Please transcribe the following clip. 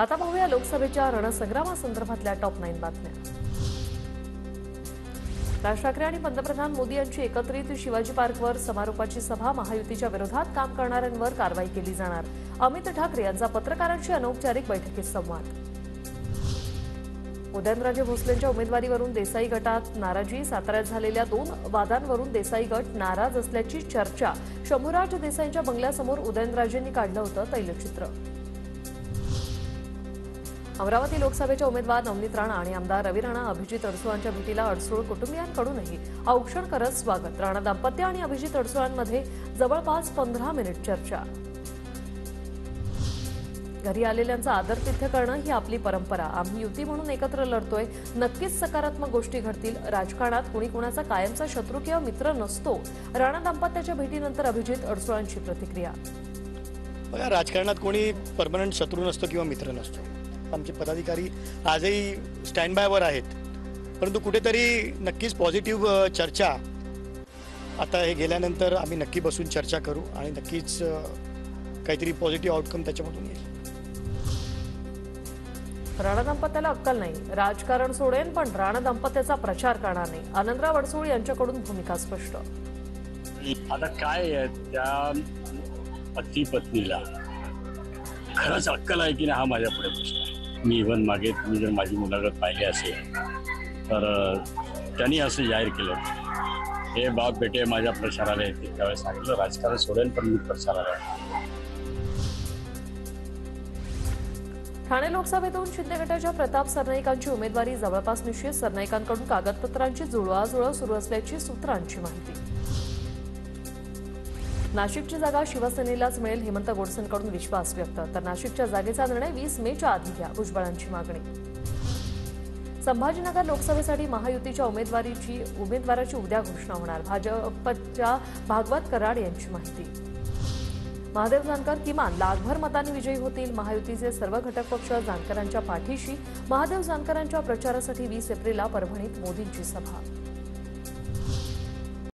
आता पाहूया लोकसभेच्या रणसंग्रामासंदर्भातल्या टॉप 9 बातम्या। राज ठाकरे आणि पंतप्रधान मोदी यांची एकत्रित शिवाजी पार्कवर समारोपाची सभा। महायुतीच्या विरोधात काम करणाऱ्यांवर कारवाई केली जाणार। अमित ठाकरे यांचा पत्रकारांशी अनौपचारिक बैठकीत संवाद। उदयनराजे भोसलेंच्या उमेदवारीवरून देसाई गटात नाराजी। साताऱ्यात झालेल्या 2 वादांवरून देसाई गट नाराज असल्याची चर्चा। शंभूराज देसाईंच्या बंगल्यासमोर उदयनराजेंनी काढलं होतं तैलचित्र। अमरावती लोकसभेच्या उमेदवार नवनीत राणा आणि आमदार रवी राणा अभिजित अडसुळांच्या भेटीला अडसूळ कुटुंबियांकडूनही औक्षण करत स्वागत। राणा दाम्पत्य आणि अभिजित अडसुळांमध्ये जवळपास 15 मिनिट चर्चा। घरी आलेल्यांचा आदरातिथ्य करणं ही आपली परंपरा। आम्ही युती म्हणून एकत्र लढतोय। नक्कीच सकारात्मक गोष्टी घडतील। राजकारणात कुणी कुणाचा कायमचा शत्रू किंवा मित्र नसतो। राणा दाम्पत्याच्या भेटीनंतर अभिजित अडसुळांची प्रतिक्रिया। बघा, राजकारणात कोणी परमनंट शत्रू नसतो किंवा मित्र नसतो। आमचे पदाधिकारी आजही स्टँड बायवर आहेत, परंतु कुठेतरी नक्कीच पॉझिटिव्ह चर्चा आता हे गेल्यानंतर आम्ही नक्की बसून चर्चा करू आणि नक्कीच काहीतरी पॉझिटिव्ह आउटकम त्याच्यामधून येईल। राणा दाम्पत्याला अक्कल नाही। राजकारण सोडेन पण राणा दाम्पत्याचा प्रचार करणार नाही। आनंदराव अडसूळ यांच्याकडून भूमिका स्पष्ट। आता काय आहे, त्या पती पत्नीला खरंच अक्कल आहे की नाही हा माझ्या पुढे प्रश्न आहे। मी इव्हन मागे तुम्ही जर माझी मुलाखत पाहिली असेल तर त्यांनी असं जाहीर केलं, हे बाप बेटे माझ्या प्रचाराला येतील। त्यावेळेस सांगितलं राजकारण सोडेन पण मी प्रचाराला येईल। ठाणे लोकसभेतून शिंदे गटाच्या प्रताप सरनाईकांची उमेदवारी जवळपास निश्चित। सरनाईकांकडून कागदपत्रांची जुळवाजुळव सुरू असल्याची सूत्रांची माहिती। नाशिकची जागा शिवसेनेलाच मिळेल, हेमंत गोडसेंकडून विश्वास व्यक्त। तर नाशिकच्या जागेचा निर्णय 20 मेच्या आधी घ्या, भुजबळांची मागणी। संभाजीनगर लोकसभेसाठी महायुतीच्या उमेदवाराची उद्या घोषणा होणार। भाजपच्या भागवत कराड यांची माहिती। महादेव जानकर किमान लाखभर मतांनी विजयी होतील। महायुतीचे सर्व घटक पक्ष जानकरांच्या पाठीशी। महादेव जानकरांच्या प्रचारासाठी 20 एप्रिलला परभणीत मोदींची सभा।